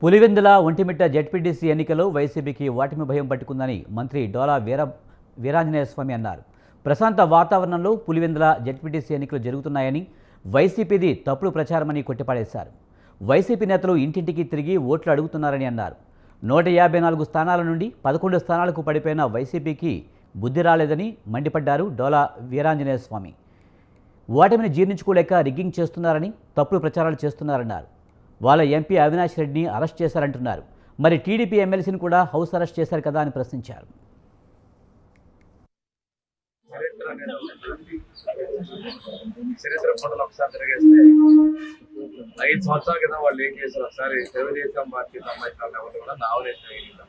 Pulivendula Vontimitta ZPTC ఎన్నికల్లో వైసీపీకి ఓటమి భయం పట్టుకుందని మంత్రి డోలా వీరాంజనేయ స్వామి అన్నారు. ప్రశాంత వాతావరణంలో పులివెందుల జెడ్పీటీసీ ఎన్నికలు జరుగుతున్నాయని, వైసీపీది తప్పుడు ప్రచారమని కొట్టిపడేశారు. వైసీపీ నేతలు ఇంటింటికి తిరిగి ఓట్లు అడుగుతున్నారని అన్నారు. 154 స్థానాల నుండి 11 స్థానాలకు పడిపోయిన వైసీపీకి బుద్ధి రాలేదని మండిపడ్డారు డోలా వీరాంజనేయ స్వామి. ఓటమిని జీర్ణించుకోలేక రిగ్గింగ్ చేస్తున్నారని, తప్పుడు ప్రచారాలు చేస్తున్నారన్నారు. వాళ్ళ ఎంపీ అవినాష్ రెడ్డిని అరెస్ట్ చేశారంటున్నారు. మరి టీడీపీ ఎమ్మెల్సీని కూడా హౌస్ అరెస్ట్ చేశారు కదా అని ప్రశ్నించారు. చరిత్ర పనులు ఒకసారి తిరిగేస్తే 5 సంవత్సరాల క్రితం వాళ్ళు ఏం చేశారు, ఒకసారి తెలుగుదేశం పార్టీకి సంబంధించిన ఎవరు కూడా నామినేషన్ వేయడం,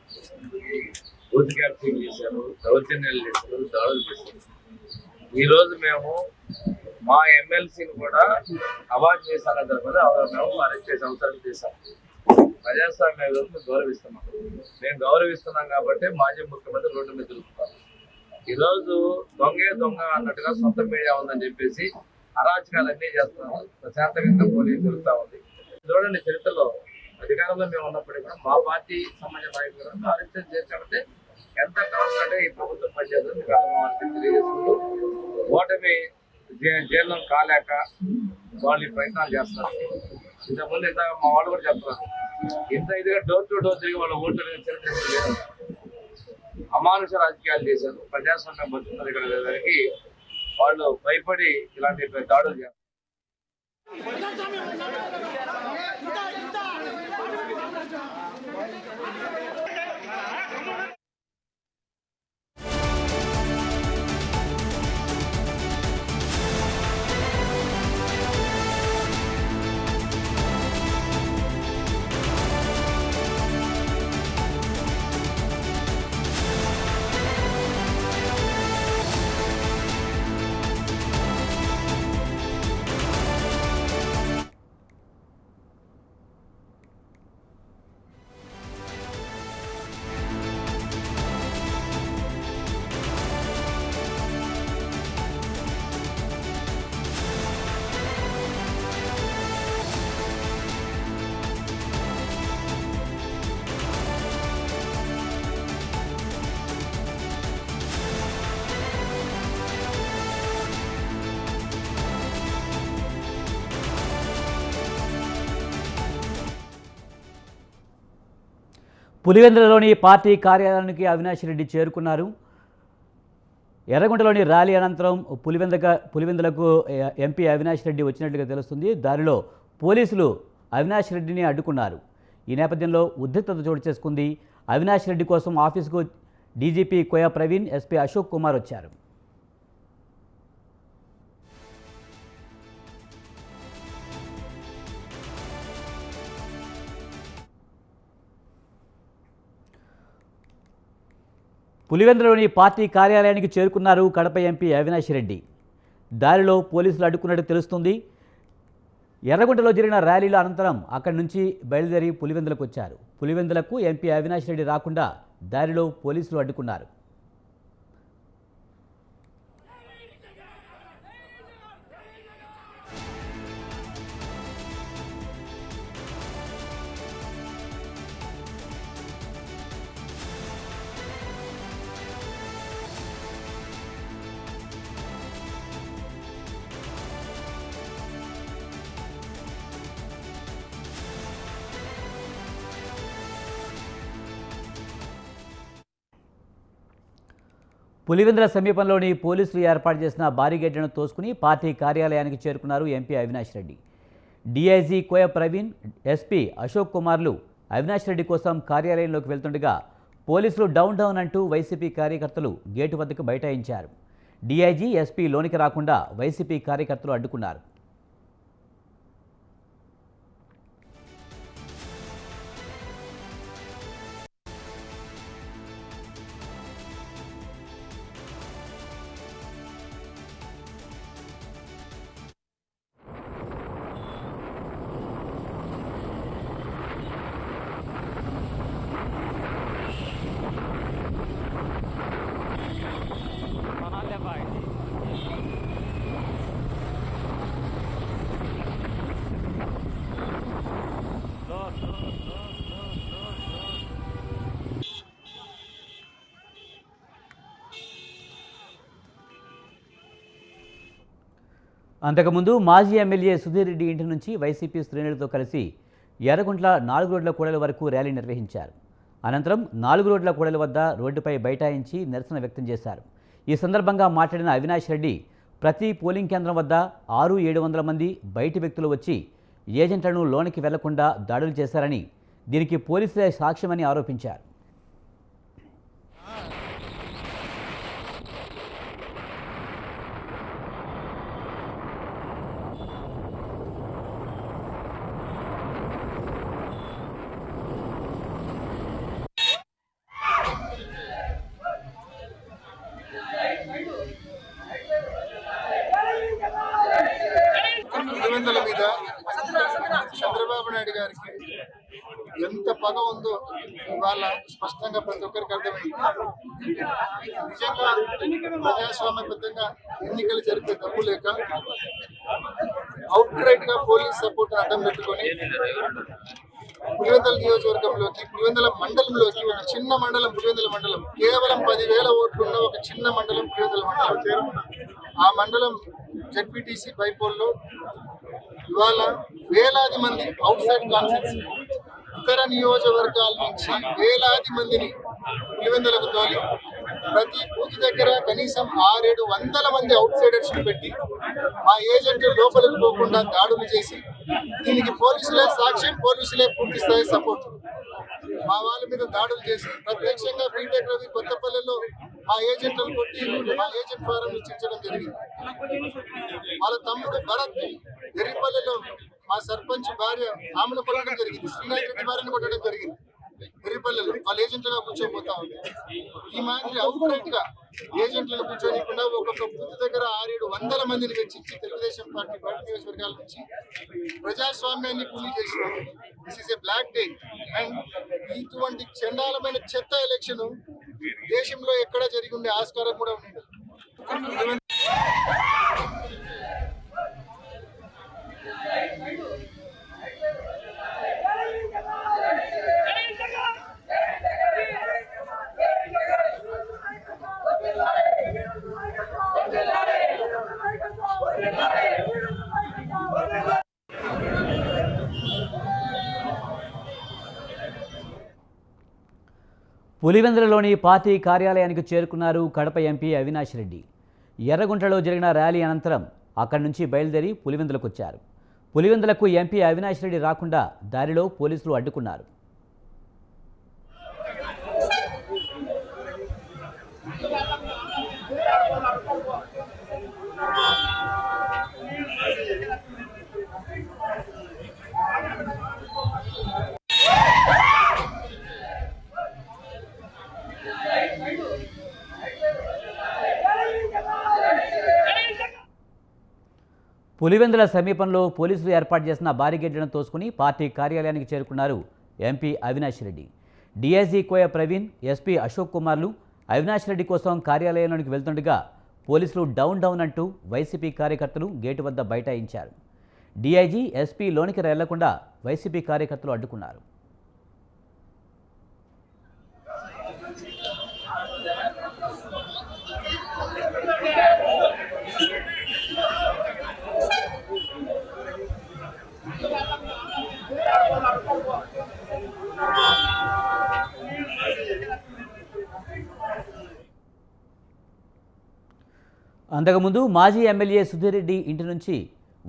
బూత్ క్యాప్సింగ్ చేశారు, దౌర్జన్యాలు చేశారు, దాడులు చేశారు. ఈ రోజు మేము మా ఎమ్మెల్సీని కూడా అవార్డు చేశారని తర్వాత మేము అరెస్ట్ చేసి అవసరం చేశాం. ప్రజాస్వామ్య వ్యవస్థను గౌరవిస్తున్నాం. మేము గౌరవిస్తున్నాం కాబట్టి మాజీ ముఖ్యమంత్రి రోడ్డు మీద తిరుగుతున్నారు. ఈరోజు దొంగే దొంగ అన్నట్టుగా సొంత మీడియా ఉందని చెప్పేసి అరాచకాలన్నీ చేస్తున్నాము. ప్రశాంతంగా పోలింగ్ జరుగుతూ ఉంది. చూడండి, చరిత్రలో అధికారంలో మేము ఉన్నప్పటికీ కూడా మా పార్టీ సంబంధించిన నాయకులను అరెస్ట్ చేశామంటే ఎంత కావాలంటే ఈ ప్రభుత్వం పనిచేస్తుంది మీకు అర్థమవుతుంది తెలియజేసుకుంటూ, ఓటమి జైల్లో కాలేక వాళ్ళు ఈ ప్రయత్నాలు చేస్తున్నారు. ఇంతకుముందు ఇంత మా వాళ్ళు కూడా చెప్తున్నారు, ఇంత ఇదిగా డోర్ టు డోర్ తిరిగి వాళ్ళ ఓట్లు చరిత్ర లేదు. అమానుష రాజకీయాలు చేశారు. ప్రజాస్వామ్యం బతుకుతుంది ఇక్కడ దానికి వాళ్ళు భయపడి ఇలాంటి దాడులు చేస్తారు. పులివెందులలోని పార్టీ కార్యాలయానికి అవినాష్ రెడ్డి చేరుకున్నారు. ఎర్రగుంటలోని ర్యాలీ అనంతరం పులివెందులకు ఎంపీ అవినాష్ రెడ్డి వచ్చినట్లుగా తెలుస్తుంది. దారిలో పోలీసులు అవినాష్ రెడ్డిని అడ్డుకున్నారు. ఈ నేపథ్యంలో ఉద్రిక్తత చోటు చేసుకుంది. అవినాష్ రెడ్డి కోసం ఆఫీసుకు డీజీపీ కోయ ప్రవీణ్, ఎస్పీ అశోక్ కుమార్ వచ్చారు. పులివెందులలోని పార్టీ కార్యాలయానికి చేరుకున్నారు కడప ఎంపీ అవినాష్ రెడ్డి. దారిలో పోలీసులు అడ్డుకున్నట్టు తెలుస్తుంది. ఎర్రగుంటలో జరిగిన ర్యాలీల అనంతరం అక్కడి నుంచి బయలుదేరి పులివెందులకు వచ్చారు. పులివెందులకు ఎంపీ అవినాష్ రెడ్డి రాకుండా దారిలో పోలీసులు అడ్డుకున్నారు. పులివెందుల సమీపంలోని పోలీసులు ఏర్పాటు చేసిన బారిగేట్లను తోసుకుని పార్టీ కార్యాలయానికి చేరుకున్నారు ఎంపీ అవినాష్ రెడ్డి. డీఐజీ కోయ ప్రవీణ్, ఎస్పీ అశోక్ కుమార్లు అవినాష్ రెడ్డి కోసం కార్యాలయంలోకి వెళ్తుండగా పోలీసులు డౌన్ అంటూ వైసీపీ కార్యకర్తలు గేటు వద్దకు బైఠాయించారు. డీఐజీ, ఎస్పీ లోనికి రాకుండా వైసీపీ కార్యకర్తలు అడ్డుకున్నారు. అంతకుముందు మాజీ ఎమ్మెల్యే సుధీర్ రెడ్డి ఇంటి నుంచి వైసీపీ శ్రేణులతో కలిసి ఎర్రగుంట్ల 4 రోడ్ల కూడలి వరకు ర్యాలీ నిర్వహించారు. అనంతరం 4 రోడ్ల కూడలి వద్ద రోడ్డుపై బైఠాయించి నిరసన వ్యక్తం చేశారు. ఈ సందర్భంగా మాట్లాడిన అవినాష్ రెడ్డి ప్రతి పోలింగ్ కేంద్రం వద్ద 600-700 మంది బయటి వ్యక్తులు వచ్చి ఏజెంట్లను లోనికి వెళ్లకుండా దాడులు చేశారని, దీనికి పోలీసులే సాక్ష్యమని ఆరోపించారు. పులివెందుల మీద చంద్రబాబు నాయుడు గారికి ఎంత పగ ఉందో ఇవాళ స్పష్టంగా ప్రతి ఒక్కరికి అర్థమైంది. నిజంగా ప్రజాస్వామ్యబద్ధంగా ఎన్నికలు జరిపే తప్పు లేక అవుట్ రైట్ గా పోలీస్ సపోర్ట్ అడ్డం పెట్టుకొని పులివెందుల నియోజకవర్గంలోకి, పులివెందుల మండలంలోకి, ఒక చిన్న మండలం పులివెందుల మండలం, కేవలం 10,000 ఓట్లున్న ఒక చిన్న మండలం పులివెందుల మండలం, ఆ మండలం జెడ్పీటీసీ బైపోల్లో ఇవాళ వేలాది మంది అవుట్ సైడ్ కాన్ఫరెన్స్ ఇతర నియోజకవర్గాల నుంచి వేలాది మందిని పులివెందులకు తోలి ప్రతి బూత్ దగ్గర కనీసం 600-700 మంది అవుట్ సైడర్స్ పెట్టి మా ఏజెంట్లు లోపలికి పోకుండా దాడులు చేసి, దీనికి పోలీసులే సాక్ష్యం, పోలీసులే పూర్తి స్థాయి సపోర్ట్. మా వాళ్ళ మీద దాడులు చేసి ప్రత్యక్షంగా బీటెక్ రవి కొత్తపల్లిలో మా ఏజెంట్లను కొట్టి మా ఏజెంట్ ఫారం ఇచ్చించడం జరిగింది. వాళ్ళ తమ్ముడు భరత్ ఎర్రిపల్లిలో మా సర్పంచ్ భార్య ఆమెను కొట్టడం జరిగింది, శ్రీనాథ్ రెడ్డి భార్యను కొట్టడం జరిగింది. ఎర్రిపల్లిలో వాళ్ళ ఏజెంట్లుగా కూర్చోబోతా ఉంది. ఈ మాదిరి అవుట్ రైట్ గా ఏజెంట్లను కూర్చోనికుండా ఒక్కొక్క బూత్ దగ్గర 600-700 మందిని వెచ్చించి తెలుగుదేశం పార్టీ బయట నియోజకవర్గాల నుంచి ప్రజాస్వామ్యాన్ని కూలీ చేసినాం. This is a black day. And ఇటువంటి చండాలమైన చెత్త ఎలక్షన్ దేశంలో ఎక్కడ జరిగి ఉండే ఆస్కారం కూడా ఉండేది. పులివెందులలోని పార్టీ కార్యాలయానికి చేరుకున్నారు కడప ఎంపీ అవినాష్ రెడ్డి. ఎర్రగుంటలో జరిగిన ర్యాలీ అనంతరం అక్కడి నుంచి బయలుదేరి పులివెందులకు వచ్చారు. పులివెందులకు ఎంపీ అవినాష్ రెడ్డి రాకుండా దారిలో పోలీసులు అడ్డుకున్నారు. పులివెందుల సమీపంలో పోలీసులు ఏర్పాటు చేసిన బారిగేట్లను తోసుకుని పార్టీ కార్యాలయానికి చేరుకున్నారు ఎంపీ అవినాష్ రెడ్డి. డీఐజీ కోయ ప్రవీణ్, ఎస్పీ అశోక్ కుమార్లు అవినాష్ రెడ్డి కోసం కార్యాలయంలోనికి వెళ్తుండగా పోలీసులు డౌన్ అంటూ వైసీపీ కార్యకర్తలు గేటు వద్ద బైఠాయించారు. డీఐజీ, ఎస్పీ లోనికి వెళ్లకుండా వైసీపీ కార్యకర్తలు అడ్డుకున్నారు. అంతకుముందు మాజీ ఎమ్మెల్యే సుధీర్ రెడ్డి ఇంటి నుంచి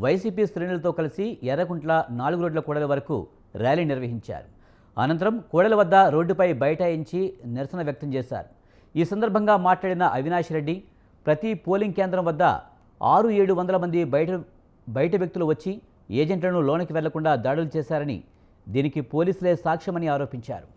వైసీపీ శ్రేణులతో కలిసి ఎర్రగుంట్ల 4 రోడ్ల కూడలి వరకు ర్యాలీ నిర్వహించారు. అనంతరం కూడలి వద్ద రోడ్డుపై బైఠాయించి నిరసన వ్యక్తం చేశారు. ఈ సందర్భంగా మాట్లాడిన అవినాష్ రెడ్డి ప్రతి పోలింగ్ కేంద్రం వద్ద 600-700 మంది బయట వ్యక్తులు వచ్చి ఏజెంట్లను లోనికి వెళ్లకుండా దాడులు చేశారని, దీనికి పోలీసులే సాక్ష్యమని ఆరోపించారు.